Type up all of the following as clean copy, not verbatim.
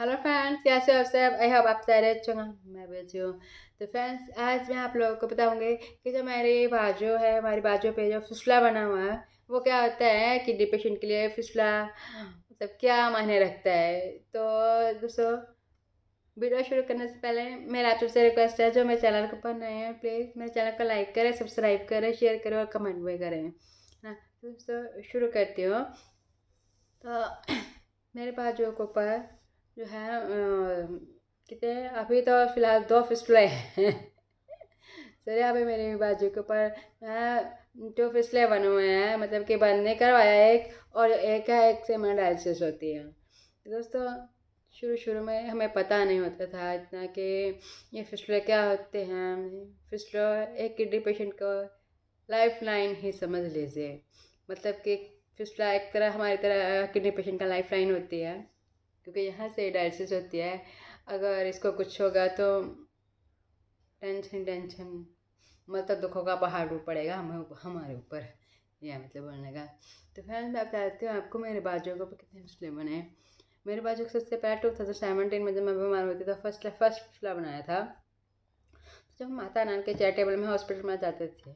Hello friends, कैसे हो सब? आई होप आप सारे अच्छे होंगे। मैं भी अच्छी हूँ। तो फ्रेंड्स, आज मैं आप लोगों को बताऊंगी कि जो हमारी बाजू है, हमारी बाजू पे जो फिसला बना हुआ है वो क्या होता है। किडनी पेशेंट के लिए फिसला मतलब क्या मायने रखता है। तो दोस्तों, वीडियो शुरू करने से पहले मेरा आप सबसे रिक्वेस्ट है, जो मेरे चैनल के ऊपर नए हैं प्लीज़ मेरे चैनल को लाइक करें, सब्सक्राइब करें, शेयर करें और कमेंट भी करें। हाँ, तो दोस्तों शुरू करती हूँ। तो मेरे बाजू के ऊपर जो है कितने अभी तो फिलहाल दो फिसले हैं। सर अभी मेरे बाजू के ऊपर दो फिसले बने हुए हैं, मतलब कि बंद नहीं करवाया एक, और एक है एक से में डायलिसिस होती है। तो दोस्तों, शुरू शुरू में हमें पता नहीं होता था इतना कि ये फिसले क्या होते हैं। फिसले एक किडनी पेशेंट को लाइफ लाइन ही समझ लीजिए। मतलब कि फिसला एक तरह हमारी तरह किडनी पेशेंट का लाइफ लाइन होती है, क्योंकि यहाँ से डायलिसिस होती है। अगर इसको कुछ होगा तो टेंशन टेंशन, मतलब दुखों का पहाड़ टूट पड़ेगा हमारे ऊपर। यह मतलब बोलने का। तो फ्रेंड्स, मैं बताती हूँ आपको मेरे बाजू के ऊपर कितने फिसले बने हैं। मेरे बाजू के सबसे पहले 2017 में जब मैं बीमार हुई थी तो फर्स्ट फिसला बनाया था। तो जब माता नान के चैरिटेबल में हॉस्पिटल में जाते थे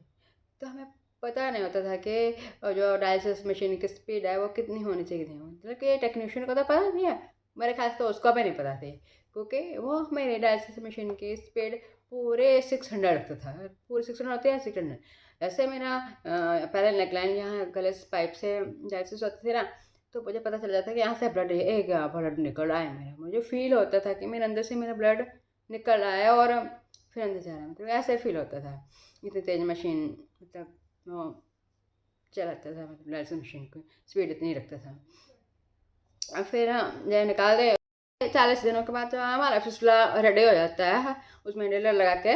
तो हमें पता नहीं होता था कि जो डायलिसिस मशीन की स्पीड है वो कितनी होनी चाहिए थी। मतलब कि टेक्नीशियन को तो पता नहीं है, मेरे ख्याल से तो उसको भी नहीं पता थी, क्योंकि वो मेरे डायलिसिस मशीन की स्पीड पूरे 600 रखता था। पूरे 600 होते हैं, 600। ऐसे मेरा पहले नेकलाइन यहाँ गले से पाइप से डायलिसिस होती थी ना, तो मुझे पता चल जाता कि यहाँ से ब्लड निकल रहा है। मेरा मुझे फील होता था कि मेरे अंदर से मेरा ब्लड निकल रहा है और फिर अंदर जा रहा है, मतलब ऐसे फील होता था। इतनी तेज मशीन, मतलब वो चलाता था, मतलब डायलिसिस मशीन को स्पीड इतनी रखता था। और फिर जब निकाल दे 40 दिनों के बाद तो हमारा फिसला रेडी हो जाता है, उसमें इंहेलर लगा के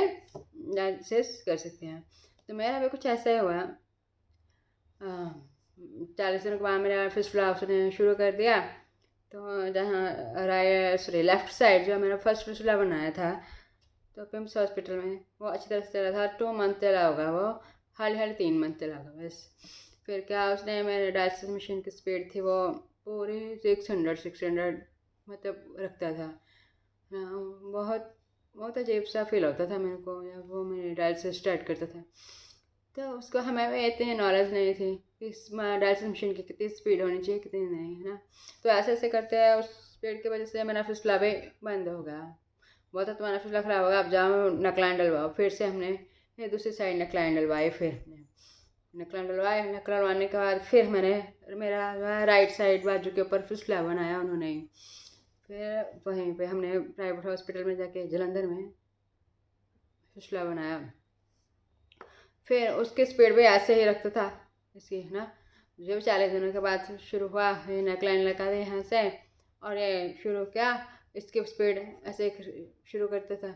डायलिसिस कर सकते हैं। तो मेरा भी कुछ ऐसा ही हुआ। 40 दिनों के बाद मेरा फिसला उसने शुरू कर दिया। तो जहाँ सॉरी लेफ्ट साइड जो मेरा फर्स्ट फिसला बनाया था, तो पिम्स हॉस्पिटल में वो अच्छी तरह से चला था। 2 मंथ चला होगा वो, हाल हाल 3 मंथ चला होगा बस। फिर क्या उसने मेरे डायलिसिस मशीन की स्पीड थी वो पूरी 600 मतलब रखता था। बहुत बहुत अजीब सा फील होता था मेरे को जब वो मेरे डायलिसिस स्टार्ट करता था। तो उसको हमें भी इतनी नॉलेज नहीं थी कि इस डायलिसिस मशीन की कितनी स्पीड होनी चाहिए कितनी नहीं, है ना। तो ऐसे ऐसे करते हैं, उस स्पीड की वजह से मेरा फिसला भी बंद हो गया। बहुत तुम्हारा फिसला खराब होगा, अब जाओ नकलाइन डलवाओ। फिर से हमने ये दूसरी साइड नकलाइन डलवाई। फिर नकलाइन डलवाए, नकल डलवाने के बाद फिर मैंने मेरा राइट साइड बाजू के ऊपर फिसला बनाया उन्होंने। फिर वहीं पे हमने प्राइवेट हॉस्पिटल में जाके जलंधर में फिसला बनाया। फिर उसकी स्पीड भी ऐसे ही रखता था इसकी, है ना। जब 40 दिनों के बाद शुरू हुआ, ये नेकलाइन लगा दी यहाँ से और ये शुरू किया, इसकी स्पीड ऐसे शुरू करता था।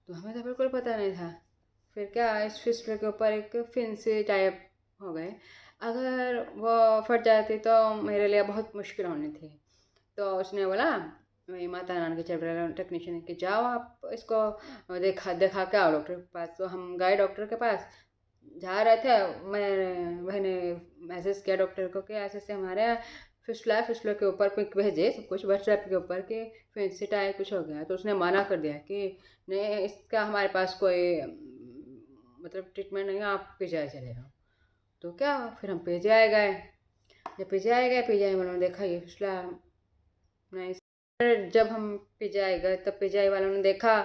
तो हमें तो बिल्कुल पता नहीं था। फिर क्या, इस फिसले के ऊपर एक फिंसी टाइप हो गए। अगर वो फट जाती तो मेरे लिए बहुत मुश्किल होनी थी। तो उसने बोला, वही माता नान के चैप्टर टेक्नीशियन, कि जाओ आप इसको देखा देखा के आओ डॉक्टर के पास। तो हम गए डॉक्टर के पास। जा रहे थे, मैंने मैसेज किया डॉक्टर को कि ऐसे ऐसे हमारे यहाँ फिसला है, फिसले के ऊपर पिक भेजे सब कुछ व्हाट्सएप के ऊपर कि फिंसी टाइप कुछ हो गया। तो उसने मना कर दिया कि नहीं, इसका हमारे पास कोई मतलब ट्रीटमेंट नहीं है, आप पीजीआई चले जाओ। तो क्या, फिर हम पीजीआई गए। जब पीजीआई गए, पीजीआई वालों ने देखा ये फिसला नहीं। फिर जब हम पीजीआई गए तब पीजीआई वालों ने देखा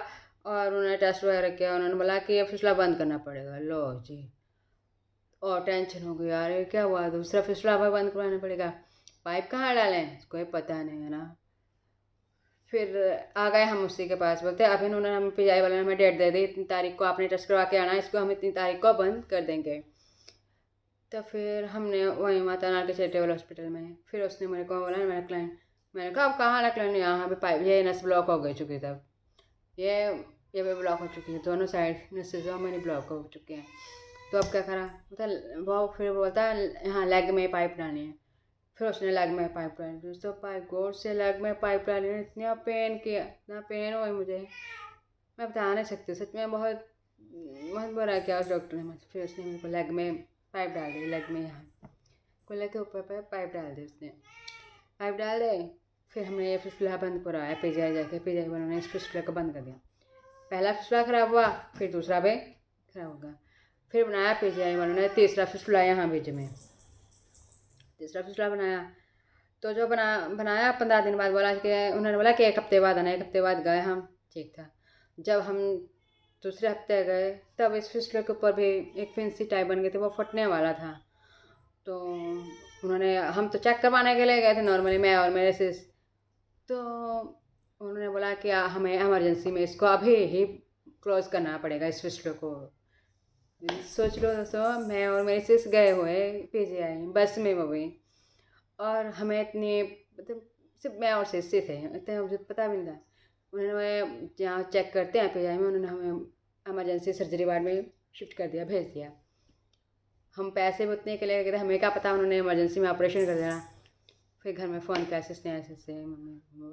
और उन्होंने टेस्ट वगैरह किया। उन्होंने बोला कि ये फिसला बंद करना पड़ेगा। लो जी, और टेंशन हो गई, यार ये क्या हुआ, दूसरा फिसला हमें बंद करवाना पड़ेगा। पाइप कहाँ डालें कोई पता नहीं, है ना। फिर आ गए हम उसी के पास, बोलते अभी उन्होंने हम पीजीआई वाले ने हमें डेट दे दी, इतनी तारीख को आपने टेस्ट करवा के आना, इसको हम इतनी तारीख को बंद कर देंगे। तो फिर हमने वहीं माता नार के चैरिटेबल हॉस्पिटल में, फिर उसने मेरे को बोला, मेरा क्लाइंट, मैंने कहा अब कहाँ रख लेना, यहाँ पे पाइप ये नस ब्लॉक हो गई चुकी तब ये ये भी ब्लॉक हो चुकी है, दोनों साइड नसें जो मेरी ब्लॉक हो चुकी हैं। तो अब क्या करा, मतलब वो फिर बोलता है यहाँ लेग में पाइप डालनी है। फिर उसने लेग में पाइप डाली। दोस्तों, पाइप गोर से लेग में पाइप डाली ने इतना पेन किया, इतना पेन हुआ मुझे, मैं बता नहीं सकती। सच में बहुत बहुत बुरा किया उस डॉक्टर ने मुझे। फिर उसने मेरे को लेग में पाइप डाल दी, लेग में यहाँ गले के ऊपर पर पाइप डाल दी उसने। पाइप डाल दे, फिर हमने ये फिस्टुला बंद कराया, पीजीआई जाके पीजीआई वालों ने इस फिस्टुला को बंद कर दिया। पहला फिस्टुला ख़राब हुआ, फिर दूसरा भी ख़राब हो गया, फिर बनाया पीजीआई वालों ने तीसरा फिस्टुला यहाँ बीच में, तीसरा फिस्टुला बनाया। तो जो बनाया 15 दिन बाद बोला कि उन्होंने बोला कि 1 हफ्ते बाद आना। 1 हफ्ते बाद गए हम, ठीक था। जब हम दूसरे हफ्ते गए तब इस फिस्टुला के ऊपर भी एक फिंसी टाइप बन गए थे, वो फटने वाला था। तो उन्होंने, हम तो चेक करवाने के लिए गए थे नॉर्मली, मैं और मेरे सिस। तो उन्होंने बोला कि हमें इमरजेंसी में इसको अभी ही क्लोज़ करना पड़ेगा इस फिस्टुला को। सोच लो दोस्तों, मैं और मेरे सिस गए हुए पीजीआई बस में, वो भी, और हमें इतनी, मतलब सिर्फ मैं और सिस थे, इतना मुझे पता भी नहीं था। उन्होंने जहाँ चेक करते हैं पीजीआई में, उन्होंने हमें इमरजेंसी सर्जरी वार्ड में शिफ्ट कर दिया, भेज दिया। हम पैसे भी उतने के लिए गए, हमें क्या पता उन्होंने इमरजेंसी में ऑपरेशन कर देना। फिर घर में फ़ोन किया सिस ने, ऐसे से मम्मी,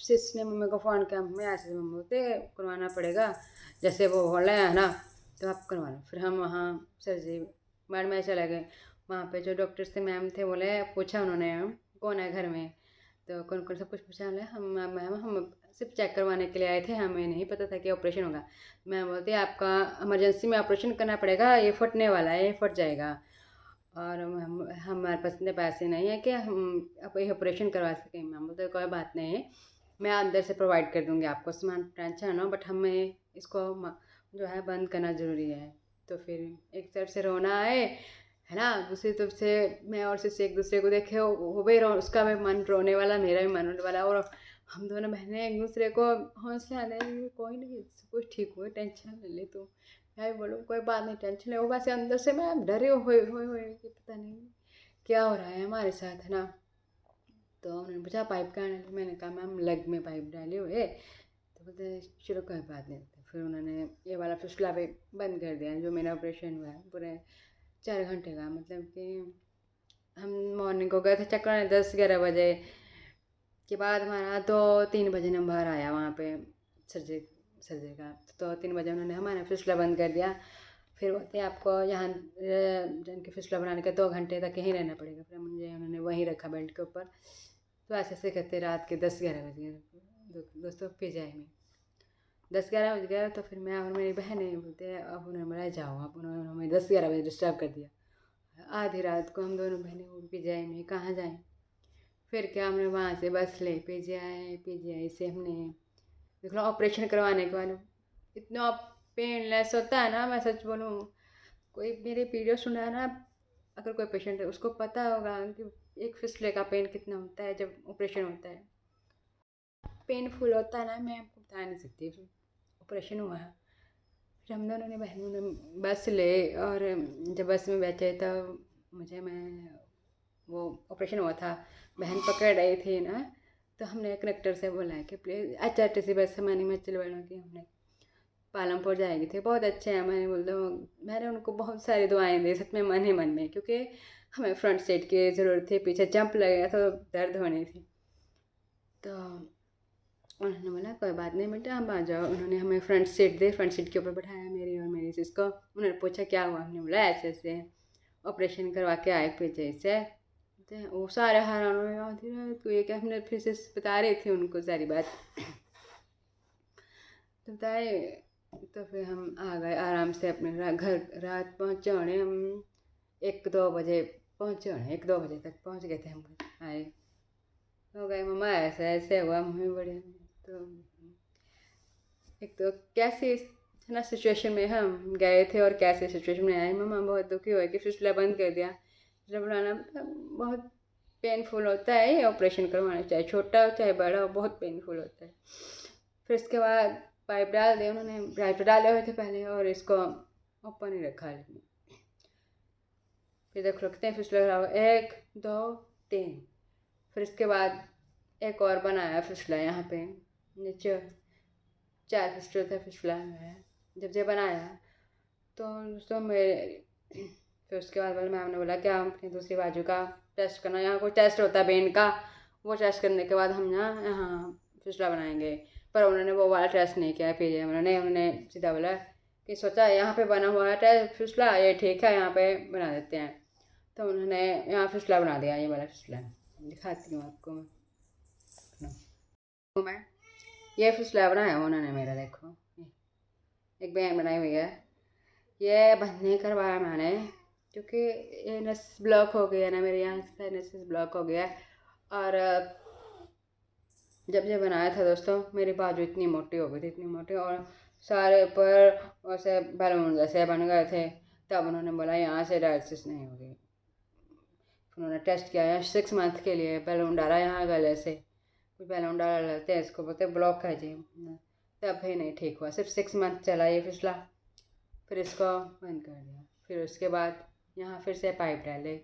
सिस ने मम्मी को फ़ोन किया, मम्मी ऐसे मम्मी होते करवाना पड़ेगा, जैसे वो हो रहा है ना, तो आप करवा लो। फिर हम वहाँ सर्जरी वार्ड में चले गए। वहाँ पे जो डॉक्टर्स थे, मैम थे, बोले, पूछा उन्होंने कौन है घर में, तो कौन कौन सब कुछ पूछा। बोले हम मैम हम सिर्फ चेक करवाने के लिए आए थे, हमें नहीं पता था कि ऑपरेशन होगा। मैम बोलती है आपका इमरजेंसी में ऑपरेशन करना पड़ेगा, ये फटने वाला है, ये फट जाएगा, और हमारे पास इतने पैसे नहीं है कि हम आप ये ऑपरेशन करवा सकें। मैम बोलते कोई बात नहीं है, मैं अंदर से प्रोवाइड कर दूँगी आपको सामान, टेंशन नो, बट हमें इसको जो है बंद करना ज़रूरी है। तो फिर एक तरफ से रोना है ना, दूसरी तरफ से मैं और सिस एक दूसरे को देखे, वो भी उसका भी मन रोने वाला, मेरा भी मन रोने वाला, और हम दोनों बहनें एक दूसरे को हौसला दें, कोई नहीं, सब कुछ ठीक हुआ, टेंशन ले ले तू। मैं भी बोलूँ कोई बात नहीं, टेंशन ले। वो वैसे अंदर से मैं डरे हुए कि पता नहीं क्या हो रहा है हमारे साथ, है ना। तो उन्होंने पूछा पाइप कहाँ डाली, मैंने कहा मैम लेग में पाइप डाली हुई है। तो बोलते चलो कोई बात नहीं। तो फिर उन्होंने ये वाला फिस्टुला भी बंद कर दिया, जो मेरा ऑपरेशन हुआ है पूरे 4 घंटे का, मतलब कि हम मॉर्निंग को गए थे चेक कराने 10-11 बजे के बाद, हमारा तो 3 बजे नंबर आया वहाँ पे सर्जरी का। तो 3 बजे उन्होंने हमारा फिस्टुला बंद कर दिया। फिर बोलते आपको यहाँ जिनके फिस्टुला बनाने के 2 घंटे तक यहीं रहना पड़ेगा। फिर मुझे उन्होंने वहीं रखा बेड के ऊपर। तो ऐसे ऐसे करते रात के 10-11 बज गए दोस्तों पीजीआई में। 10-11 बज गया। तो फिर मैं और मेरी बहनें बोलते हैं अब उन्होंने बोला जाओ, अब उन्होंने हमें 10-11 बजे डिस्टर्ब कर दिया। आधी रात को हम दोनों बहनें पीजीआई में कहाँ जाएँ। फिर क्या, हमने वहाँ से बस ले पीजीआई से हमने देख लो ऑपरेशन करवाने के बाद इतना पेनलेस होता है ना, मैं सच बोलूँ, कोई मेरे वीडियो सुना है ना, अगर कोई पेशेंट है उसको पता होगा कि एक फिस्टुले का पेन कितना होता है जब ऑपरेशन होता है, पेनफुल होता है ना, मैं आपको बता नहीं सकती। ऑपरेशन हुआ, फिर हम दोनों ने बहनों ने बस ले, और जब बस में बैठे तब मैं वो ऑपरेशन हुआ था, बहन पकड़ रही थी ना, तो हमने कनेक्टर से बोला कि प्लीज़ HRTC बस हमारी हिमाचल वालों की, हमने पालमपुर जाएगी थी, बहुत अच्छे हैं। मैंने उनको बहुत सारी दुआएं दी सच में, मन ही मन में, क्योंकि हमें फ्रंट सीट की ज़रूरत थी, पीछे जंप लगेगा तो दर्द होनी थी। तो उन्होंने बोला कोई बात नहीं बेटा आप आ जाओ। उन्होंने हमें फ्रंट सीट दी, फ्रंट सीट के ऊपर बैठाया मेरी और मेरी सिस को। उन्होंने पूछा क्या हुआ, हमने बोला ऐसे ऐसे ऑपरेशन करवा के आए पीछे से। तो वो सारे हैरान हुए, तो ये क्या, हमने फिर से बता रही थी उनको सारी बात। तो बताए, तो फिर हम आ गए आराम से अपने घर। रात पहुँचे होने हम 1-2 बजे पहुँचे होने, 1-2 बजे तक पहुँच गए थे हम आए। हो गए मम्मा ऐसे ऐसे हुआ, मम्मी बड़े। तो एक तो कैसी ना सिचुएशन में हम गए थे और कैसे सिचुएशन में आए, मम्मा बहुत दुखी हुए कि फिस्टुला बंद कर दिया। फिस्टुला बनाना बहुत पेनफुल होता है, ये ऑपरेशन करवाना चाहे छोटा हो चाहे बड़ा हो, बहुत पेनफुल होता है। फिर इसके बाद पाइप डाल दिए उन्होंने, पाइप डाले हुए थे पहले, और इसको ओपन ही रखा। फिर देख रखते हैं फिस्टुला 1 2 3। फिर इसके बाद एक और बनाया फिस्टुला यहाँ पे नीचे, 4 फिस्टुला है। जब ये बनाया तो मेरे, फिर उसके बाद मैम ने बोला क्या हम अपनी दूसरी बाजू का टेस्ट करना, यहाँ कोई टेस्ट होता है बेन का, वो टेस्ट करने के बाद हम यहाँ फिस्टुला बनाएंगे। पर उन्होंने वो वाला टेस्ट नहीं किया पीजीआई उन्होंने सीधा बोला कि सोचा यहाँ पे बना हुआ है टेस्ट फिस्टुला, ये ठीक है यहाँ पे बना देते हैं। तो उन्होंने यहाँ फिस्टुला बना दिया, ये वाला फिस्टुला दिखाती हूँ आपको मैं। मैं ये फिसला बनाया है उन्होंने मेरा, देखो एक बैंड बनाई हुई है, ये बंद नहीं करवाया मैंने क्योंकि ये नस ब्लॉक हो गया ना, मेरे यहाँ से नस ब्लॉक हो गया। और जब ये बनाया था दोस्तों, मेरी बाजू इतनी मोटी हो गई थी, इतनी मोटी, और सारे ऊपर वैसे बैलून जैसे बन गए थे। तब उन्होंने बोला यहाँ से डायलिसिस नहीं होगी। उन्होंने टेस्ट किया है 6 मंथ के लिए, बैलून डाला यहाँ गले से, कुछ बैलून डाला लेते हैं इसको, बोलते ब्लॉक है जी। तब भी नहीं ठीक हुआ, सिर्फ 6 मंथ चला ये फिसला, फिर इसको बंद कर दिया। फिर उसके बाद यहाँ फिर से पाइप डाले,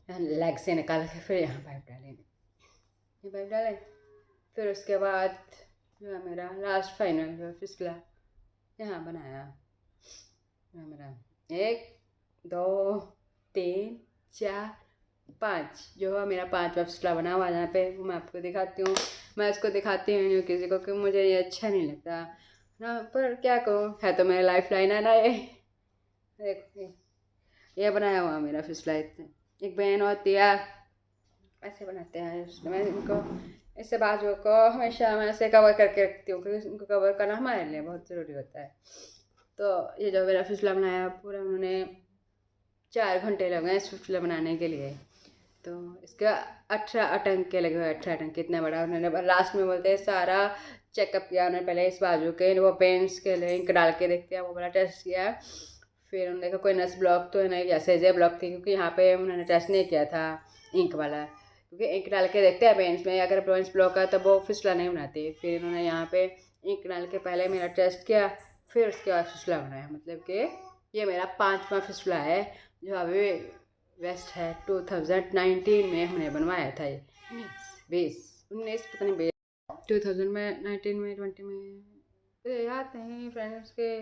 लेग से निकाल के फिर यहाँ पाइप डाले, ये पाइप डाले। फिर उसके बाद जो है मेरा लास्ट फाइनल जो फिसला यहाँ बनाया मेरा 1 2 3 4 5, जो है मेरा 5वां फिसला बना हुआ यहाँ पे, वो मैं आपको दिखाती हूँ। मैं इसको दिखाती नहीं हूँ किसी को, क्योंकि मुझे ये अच्छा नहीं लगता ना, पर क्या कहूँ, है तो मेरा लाइफ लाइन है ना ये। देखो ये बनाया हुआ मेरा फिसला। इतने एक बहन होती है, ऐसे बनाते हैं मैं इनको, इससे बाजू को हमेशा मैं ऐसे कवर करके रखती हूँ, क्योंकि उनको कवर करना हमारे लिए बहुत ज़रूरी होता है। तो ये जो मेरा फिसला बनाया पूरा, उन्होंने 4 घंटे लगे इस फिसला बनाने के लिए। तो इसका 18 टंके लगे हुए, 18 टंके, इतना बड़ा। उन्होंने लास्ट में बोलते हैं सारा चेकअप किया उन्होंने, पहले इस बाजू के वो पेंट्स के लिए इंक डाल के देखते हैं, वो बड़ा टेस्ट किया। फिर उन्होंने देखा कोई नस ब्लॉक तो नहीं, जैसे जे ब्लॉक थी, क्योंकि यहाँ पे उन्होंने टेस्ट नहीं किया था इंक वाला, क्योंकि इंक डाल के देखते हैं पेंट्स में, अगर पेंट्स ब्लॉक है तो वो फिसला नहीं बनाती। फिर उन्होंने यहाँ पे इंक डाल के पहले मेरा टेस्ट किया, फिर उसके बाद फिसला बनाया। मतलब कि ये मेरा 5वां फिसला है जो अभी वेस्ट है। 2019 में हमने बनवाया था ये, 19 पता नहीं 2000 में, 19 में, 20 में, याद नहीं फ्रेंड्स के।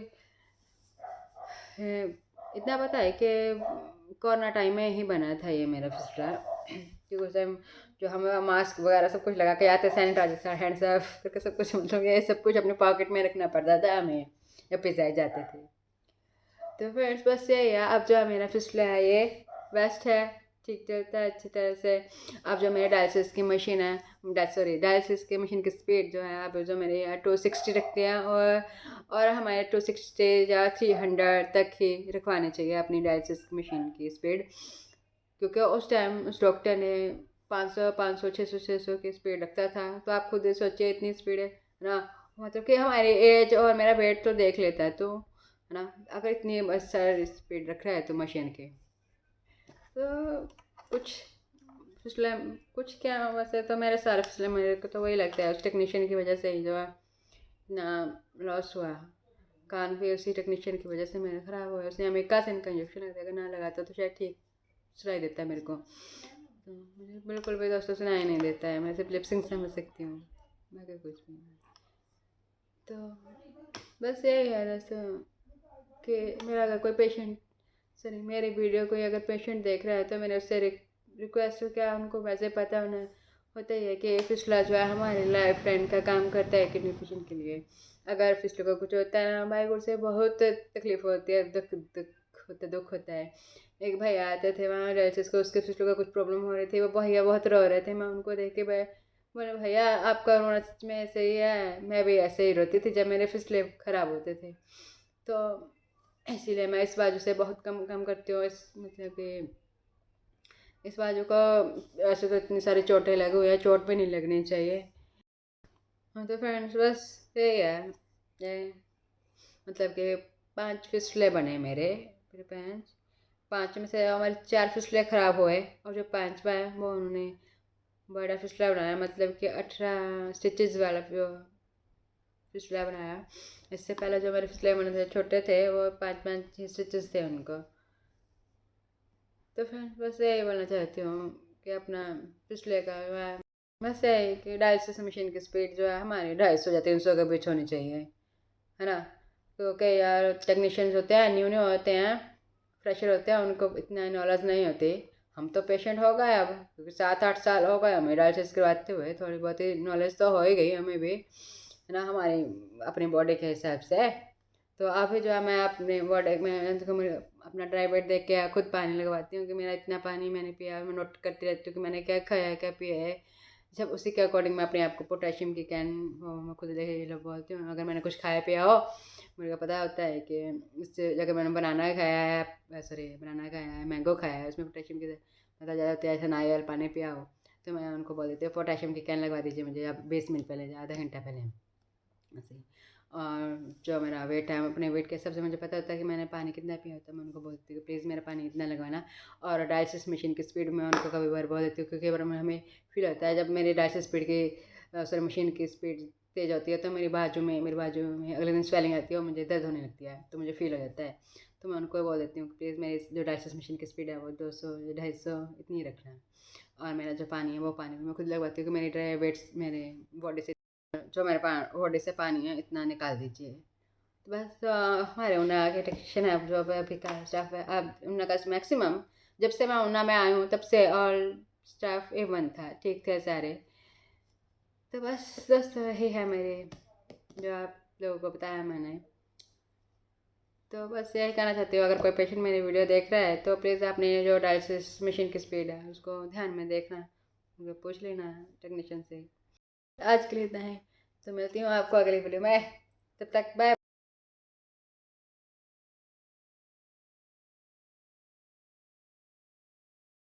इतना पता है कि कोरोना टाइम में ही बना था ये मेरा फिसला, क्योंकि उस टाइम जो हमें मास्क वगैरह सब कुछ लगा के आते, सैनिटाइजर हैंड साफ करके सब कुछ, मतलब ये सब कुछ अपने पॉकेट में रखना पड़ता था हमें जब पिसाए जाते थे। तो फ्रेंड्स बस यही है। अब जो मेरा फिसला है ये बेस्ट है, ठीक चलता है अच्छी तरह से। अब जो मेरे डायलिसिस की मशीन है, डायलिसिस की मशीन की स्पीड जो है अब जो मेरे यहाँ 260 रखते हैं, और हमारे 260 या 300 तक ही रखवानी चाहिए अपनी डायलिसिस की मशीन की स्पीड, क्योंकि उस टाइम उस डॉक्टर ने 500 500 600 की स्पीड रखता था। तो आप खुद सोचिए इतनी स्पीड है ना, मतलब कि हमारी एज और मेरा वेट तो देख लेता है, तो है ना, अगर इतनी सर स्पीड रख रहा है तो मशीन के, तो कुछ फिसले, कुछ क्या, वैसे तो मेरे सारे फिसले मेरे को तो वही लगता है उस टेक्नीशियन की वजह से ही जो है ना लॉस हुआ। कान भी उसी टेक्नीशियन की वजह से मेरे ख़राब हुआ, उसने अमेरिका से इनका इंजेक्शन अगर ना लगाता तो शायद ठीक सुनाई देता है मेरे को। तो मुझे बिल्कुल भी दोस्तों सुनाई नहीं देता है, मैं सिर्फ लिपसिंग समझ सकती हूँ, बाकी कुछ भी नहीं। तो बस यही है दोस्तों कि मेरा अगर कोई पेशेंट, सॉरी, मेरी वीडियो कोई अगर पेशेंट देख रहा है तो मैंने उससे रिक्वेस्ट क्या, उनको वैसे पता होता ही है कि फिसला जो है हमारे लाइफ लाइन का काम करता है किडनी पेशेंट के लिए। अगर फिसले को कुछ होता है ना भाई, उससे बहुत तकलीफ होती है, दुख होता है। एक भैया आते थे वहाँ डायलिसिस को, उसके फिसले का कुछ प्रॉब्लम हो रही थी, वो भैया बहुत रो रहे थे। मैं उनको देख के बोले भैया आपका रोना सच में ऐसे ही है, मैं भी ऐसे ही रोती थी जब मेरे फिसले ख़राब होते थे। तो इसीलिए मैं इस बाजू से बहुत कम कम करती हूँ, इस मतलब कि इस बाजू को ऐसे तो इतनी सारी चोटें लगी हुई है, चोट भी नहीं लगनी चाहिए। हाँ तो फ्रेंड्स बस यही है, ये मतलब कि 5 फिसले बने मेरे, फिर 5 में से हमारे 4 फिसले ख़राब हुए, और जो 5वां है वो उन्होंने बड़ा फिसला बनाया, मतलब कि 18 स्टिचेस वाला फिसला बनाया। इससे पहले जो मेरे फिसले बने थे छोटे थे, वो 5 स्टिचेस थे उनको। तो फ्रेंड्स बस यही बोलना चाहती हूँ कि अपना फिसले का बस यही कि डायलिसिस मशीन की स्पीड जो है हमारी 250 या 300 के बीच होनी चाहिए, है ना। तो कई यार टेक्नीशियंस होते हैं, न्यू होते हैं, फ्रेशर होते हैं, उनको इतना नॉलेज नहीं होती। हम तो पेशेंट हो गए अब, क्योंकि 7-8 साल हो गए हमें डायलिसिस करवाते हुए, थोड़ी बहुत ही नॉलेज तो हो ही गई हमें भी, है ना, हमारी अपनी बॉडी के हिसाब से। तो अभी जो है मैं अपने बॉडी में अपना ड्राई वेट देख के खुद पानी लगवाती हूँ कि मेरा इतना पानी मैंने पिया, मैं नोट करती रहती हूँ कि मैंने क्या खाया है क्या पिया है, जब उसी के अकॉर्डिंग मैं अपने आप को पोटेशियम की कैन मैं खुद ले लो बोलती हूँ। अगर मैंने कुछ खाया पिया हो, मुझे को पता होता है कि इससे अगर मैंने बनाना खाया है, सॉरी बनाना खाया है, मैंगो खाया है, उसमें पोटेशियम की ज़्यादा होती है, ऐसा नारियल पानी पिया हो, तो मैं उनको बोल देती हूँ पोटेशियम की कैन लगवा दीजिए मुझे, अब 20 मिनट पहले, आधा घंटा पहले ऐसे ही। और जो मेरा वेट है, अपने वेट के हिसाब से मुझे पता होता है कि मैंने पानी कितना पिया होता है, मैं उनको बोलती हूँ प्लीज़ मेरा पानी इतना लगवाना। और डायलिसिस मशीन की स्पीड में उनको कभी बार बोल देती हूँ, क्योंकि बार में हमें फील होता है जब मेरी डायलिसिस स्पीड की सॉरी मशीन की स्पीड तेज़ होती है, तो मेरी बाजू में अगले दिन स्वेलिंग आती है और मुझे दर्द होने लगती है, तो मुझे फील हो जाता है। तो मैं उनको बोल देती हूँ प्लीज़ मेरी जो डायलिसिस मशीन की स्पीड है वो 200 या 250 इतनी रखना। और मेरा जो पानी है वो पानी मैं खुद लगवाती हूँ कि मेरी ड्राई वेट्स मेरे बॉडी से, जो मेरे बॉडी से पानी है इतना निकाल दीजिए। तो बस हमारे ऊना के टेक्नीशियन है जो अभी का स्टाफ है, अब ऊना का मैक्सिमम जब से मैं ऊना में आई हूँ तब से ऑल स्टाफ A1 था, ठीक थे सारे। तो बस दोस्तों यही है मेरे, जो आप लोगों को बताया मैंने। तो बस यही कहना चाहती हूँ, अगर कोई पेशेंट मेरी वीडियो देख रहा है तो प्लीज़ अपने जो डायलिसिस मशीन की स्पीड है उसको ध्यान में देखना, मुझे पूछ लेना टेक्नीशियन से। आज के लिए इतना है, तो मिलती हूँ आपको अगली वीडियो में, तब तक बाय।